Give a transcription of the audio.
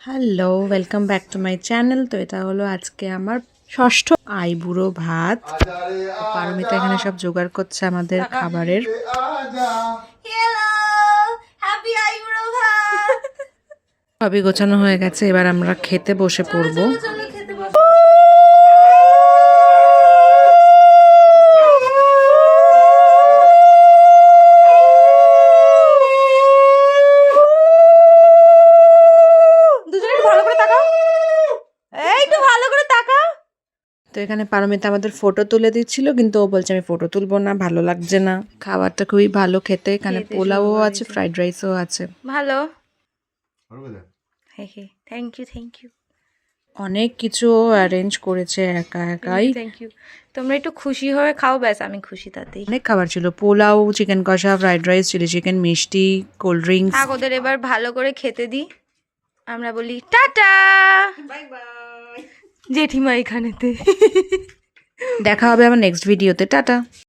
Hello, welcome back to my channel. তো এটা হলো আজকে আমার ষষ্ঠ আইবুড়ো ভাত। পারমিতা এখানে সব জোগাড় করছে আমাদের খাবারের। সবই গোছানো হয়ে গেছে, এবার আমরা খেতে বসে পড়বো। তো এখানে পারমিতা আমাদের ফটো তুলে দিচ্ছিল, কিন্তু ও বলছে আমি ফটো তুলবো না, ভালো লাগছে না। খাবারটা খুবই ভালো খেতে, এখানে পোলাও আছে, ফ্রাইড রাইসও আছে। ভালো। Thank you. অনেক কিছু অ্যারেঞ্জ করেছে একা একাই। Thank you. তোমরা একটু খুশি হয়ে খাও, ব্যাস আমি খুশি তাতেই। অনেক খাবার ছিল, পোলাও, চিকেন কষা, ফ্রাইড রাইস, চিলি চিকেন, মিষ্টি, কোল্ড ড্রিঙ্কস। থাক, ওদের এবার ভালো করে খেতে দিই। আমরা বলি টাটা, বাই বাই। জেঠিমা এখানেতে। দেখা হবে আমার নেক্সট ভিডিওতে। টাটা।